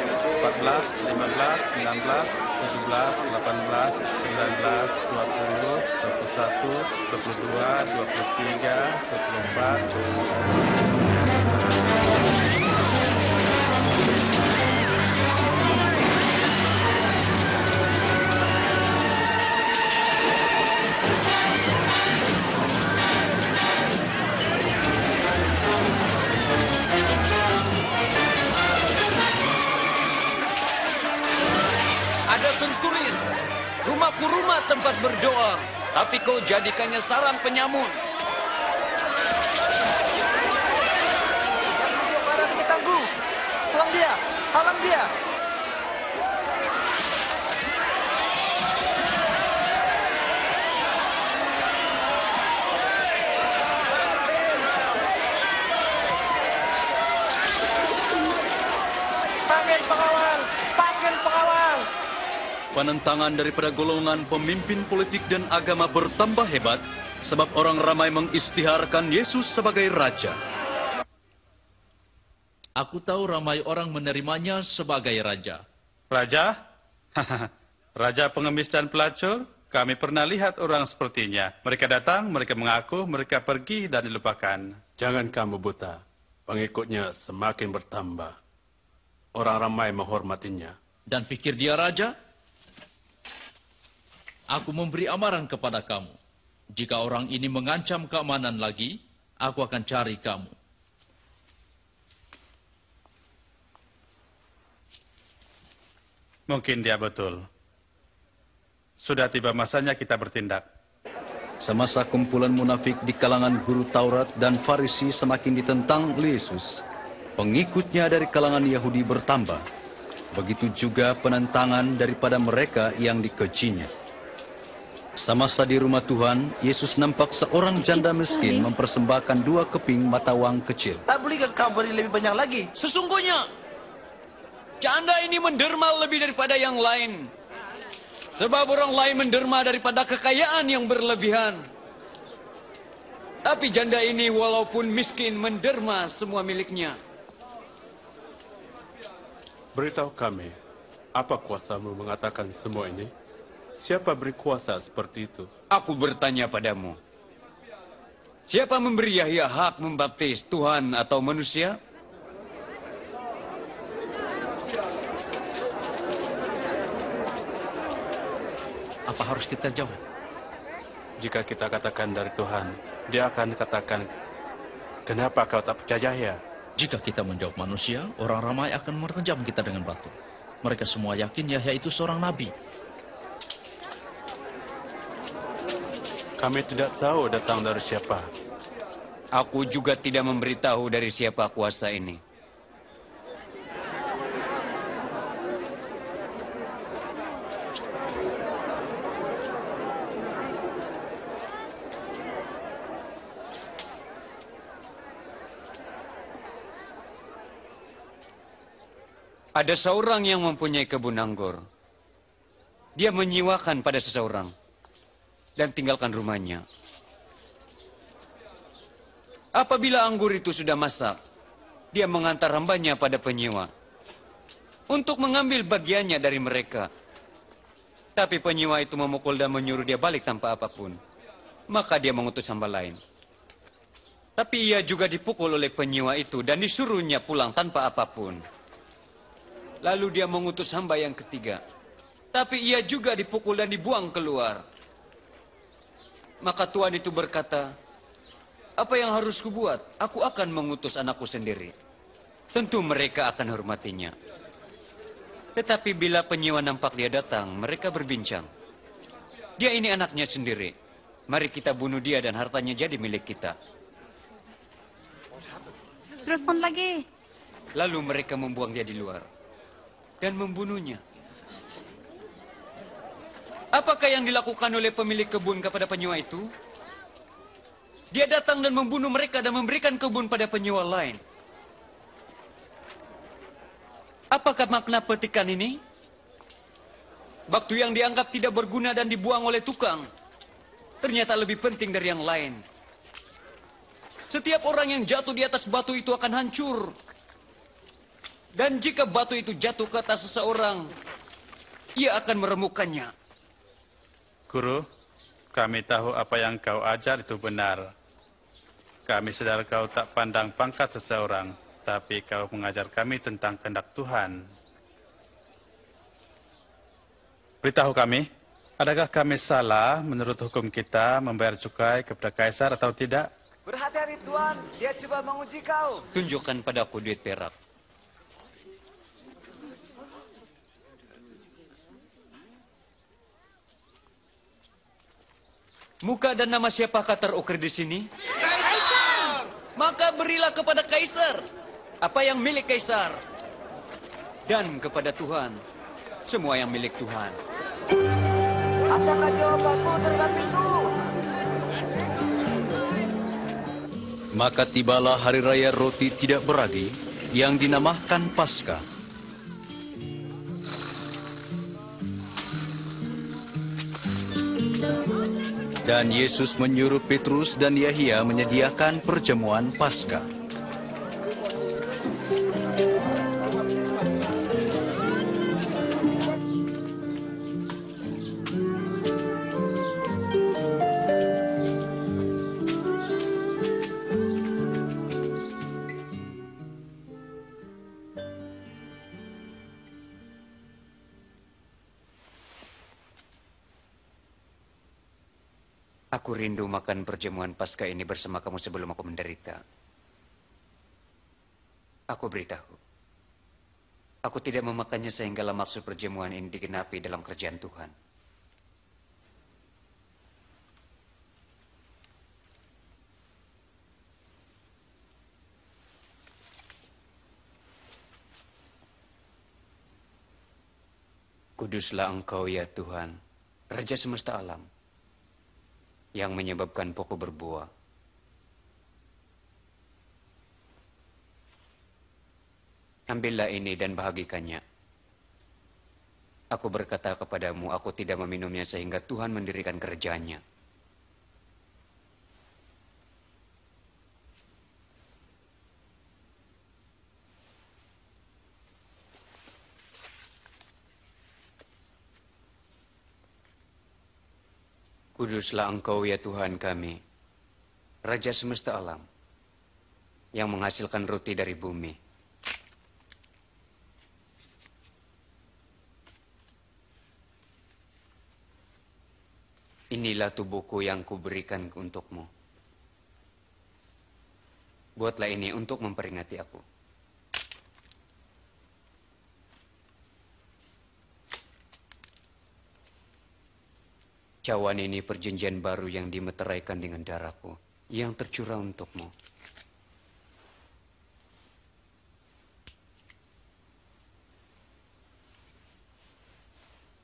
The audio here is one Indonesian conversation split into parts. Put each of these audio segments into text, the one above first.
14, 15, 16, 17, 18, 19, 20, 21, 22, 23, 24. Ada tertulis, rumahku rumah tempat berdoa, tapi kau jadikannya sarang penyamun. Yang menunjuk ke arah bukit tangguh. Halang dia, halang dia. Panggil pengawal, panggil pengawal. Penentangan daripada golongan pemimpin politik dan agama bertambah hebat sebab orang ramai mengisytiharkan Yesus sebagai raja. Aku tahu ramai orang menerimanya sebagai raja. Raja? Raja pengemis dan pelacur? Kami pernah lihat orang sepertinya. Mereka datang, mereka mengaku, mereka pergi dan dilupakan. Jangan kamu buta. Pengikutnya semakin bertambah. Orang ramai menghormatinya. Dan pikir dia raja? Aku memberi amaran kepada kamu. Jika orang ini mengancam keamanan lagi, aku akan cari kamu. Mungkin dia betul. Sudah tiba masanya kita bertindak. Semasa kumpulan munafik di kalangan guru Taurat dan Farisi semakin ditentang oleh Yesus, pengikutnya dari kalangan Yahudi bertambah. Begitu juga penentangan daripada mereka yang dikejinya. Semasa di rumah Tuhan, Yesus nampak seorang janda miskin mempersembahkan 2 keping mata wang kecil. Tak bolehkah kau beri lebih banyak lagi? Sesungguhnya, janda ini menderma lebih daripada yang lain. Sebab orang lain menderma daripada kekayaan yang berlebihan. Tapi janda ini walaupun miskin menderma semua miliknya. Beritahu kami, apa kuasamu mengatakan semua ini? Siapa beri kuasa seperti itu? Aku bertanya padamu, siapa memberi Yahya hak membaptis, Tuhan atau manusia? Apa harus kita jawab? Jika kita katakan dari Tuhan, dia akan katakan, kenapa kau tak percaya ya? Jika kita menjawab manusia, orang ramai akan merejam kita dengan batu. Mereka semua yakin Yahya itu seorang nabi. Kami tidak tahu datang dari siapa. Aku juga tidak memberitahu dari siapa kuasa ini. Ada seorang yang mempunyai kebun anggur. Dia menyewakan pada seseorang dan tinggalkan rumahnya. Apabila anggur itu sudah masak, dia mengantar hambanya pada penyewa untuk mengambil bagiannya dari mereka. Tapi penyewa itu memukul dan menyuruh dia balik tanpa apapun. Maka dia mengutus hamba lain. Tapi ia juga dipukul oleh penyewa itu dan disuruhnya pulang tanpa apapun. Lalu dia mengutus hamba yang ketiga. Tapi ia juga dipukul dan dibuang keluar. Maka Tuhan itu berkata, apa yang harus kubuat? Aku akan mengutus anakku sendiri. Tentu mereka akan hormatinya. Tetapi bila penyewa nampak dia datang, mereka berbincang. Dia ini anaknya sendiri. Mari kita bunuh dia dan hartanya jadi milik kita. Terusan lagi. Lalu mereka membuang dia di luar dan membunuhnya. Apakah yang dilakukan oleh pemilik kebun kepada penyewa itu? Dia datang dan membunuh mereka dan memberikan kebun pada penyewa lain. Apakah makna petikan ini? Waktu yang dianggap tidak berguna dan dibuang oleh tukang, ternyata lebih penting dari yang lain. Setiap orang yang jatuh di atas batu itu akan hancur. Dan jika batu itu jatuh ke atas seseorang, ia akan meremukkannya. Guru, kami tahu apa yang kau ajar itu benar. Kami sadar kau tak pandang pangkat seseorang, tapi kau mengajar kami tentang kehendak Tuhan. Beritahu kami, adakah kami salah menurut hukum kita membayar cukai kepada kaisar atau tidak? Berhati-hati Tuan, dia coba menguji kau. Tunjukkan padaku duit perak. Muka dan nama siapakah terukir di sini? Kaisar! Maka berilah kepada Kaisar apa yang milik Kaisar. Dan kepada Tuhan semua yang milik Tuhan. Apakah jawabanmu terhadap itu? Maka tibalah hari raya roti tidak beragi yang dinamakan Paskah. Dan Yesus menyuruh Petrus dan Yahya menyediakan perjamuan Paskah. Aku rindu makan perjamuan Paskah ini bersama kamu sebelum aku menderita. Aku beritahu, aku tidak memakannya sehinggalah maksud perjamuan ini digenapi dalam kerjaan Tuhan. Kuduslah Engkau ya Tuhan, Raja semesta alam, yang menyebabkan pokok berbuah. Ambillah ini dan bahagikannya. Aku berkata kepadamu, aku tidak meminumnya sehingga Tuhan mendirikan kerajaannya. Kuduslah Engkau ya Tuhan kami, Raja semesta alam, yang menghasilkan roti dari bumi. Inilah tubuhku yang kuberikan untukmu. Buatlah ini untuk memperingati aku. Cawan ini perjanjian baru yang dimeteraikan dengan darahku, yang tercurah untukmu.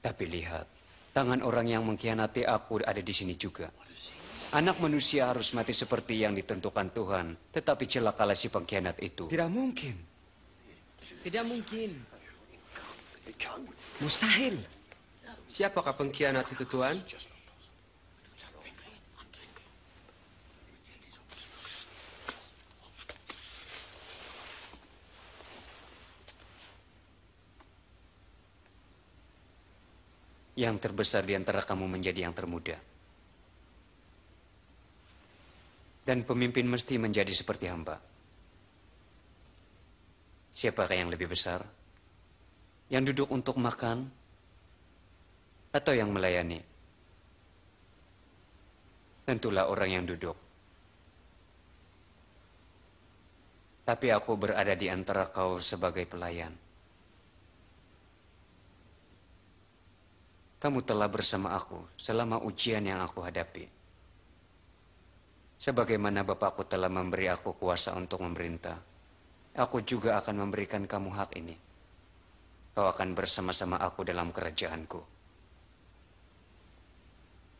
Tapi lihat, tangan orang yang mengkhianati aku ada di sini juga. Anak manusia harus mati seperti yang ditentukan Tuhan, tetapi celakalah si pengkhianat itu. Tidak mungkin. Tidak mungkin. Mustahil. Siapakah pengkhianat itu, Tuhan? Yang terbesar di antara kamu menjadi yang termuda. Dan pemimpin mesti menjadi seperti hamba. Siapakah yang lebih besar? Yang duduk untuk makan? Atau yang melayani? Tentulah orang yang duduk. Tapi aku berada di antara kau sebagai pelayan. Kamu telah bersama aku selama ujian yang aku hadapi. Sebagaimana Bapakku telah memberi aku kuasa untuk memerintah, aku juga akan memberikan kamu hak ini. Kau akan bersama-sama aku dalam kerajaanku.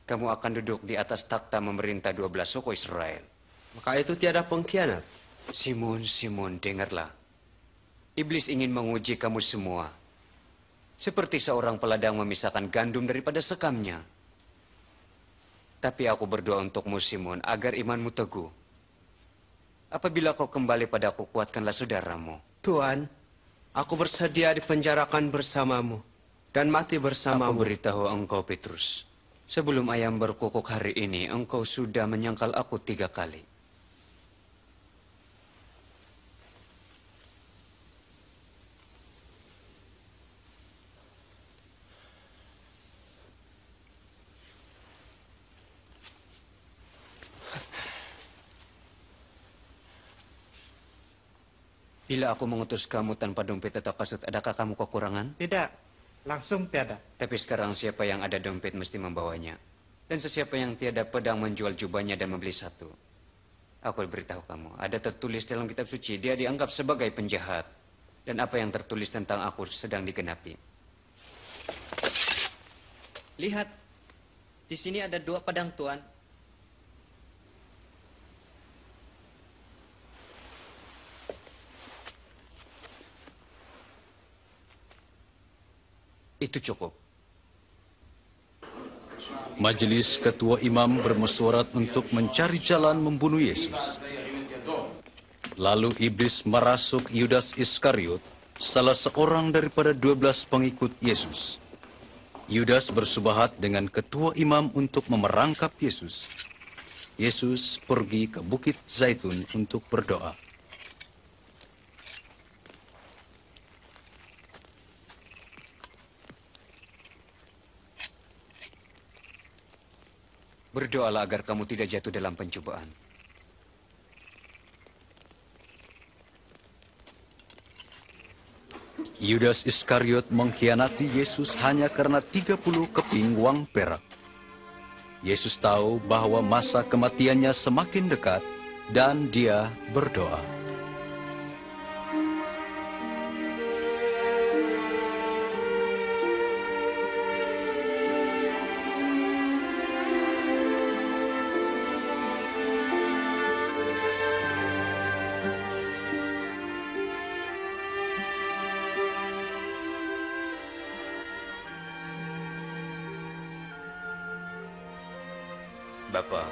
Kamu akan duduk di atas takhta memerintah 12 suku Israel. Maka itu tiada pengkhianat. Simon, Simon, dengarlah. Iblis ingin menguji kamu semua. Seperti seorang peladang memisahkan gandum daripada sekamnya. Tapi aku berdoa untukmu, Simon, agar imanmu teguh. Apabila kau kembali padaku, kuatkanlah saudaramu. Tuhan, aku bersedia dipenjarakan bersamamu dan mati bersamamu. Aku beritahu engkau, Petrus. Sebelum ayam berkokok hari ini, engkau sudah menyangkal aku 3 kali. Bila aku mengutus kamu tanpa dompet atau kasut, adakah kamu kekurangan? Tidak, langsung tiada. Tapi sekarang siapa yang ada dompet mesti membawanya. Dan sesiapa yang tiada pedang menjual jubahnya dan membeli satu. Aku beritahu kamu, ada tertulis dalam kitab suci, dia dianggap sebagai penjahat. Dan apa yang tertulis tentang aku sedang digenapi. Lihat, di sini ada 2 pedang, Tuan. Itu cukup. Majelis ketua imam bermesuarat untuk mencari jalan membunuh Yesus. Lalu iblis merasuk Yudas Iskariot, salah seorang daripada 12 pengikut Yesus. Yudas bersubahat dengan ketua imam untuk memerangkap Yesus. Yesus pergi ke Bukit Zaitun untuk berdoa. Berdoalah agar kamu tidak jatuh dalam pencobaan. Yudas Iskariot mengkhianati Yesus hanya karena 30 keping uang perak. Yesus tahu bahwa masa kematiannya semakin dekat dan dia berdoa. Bapa,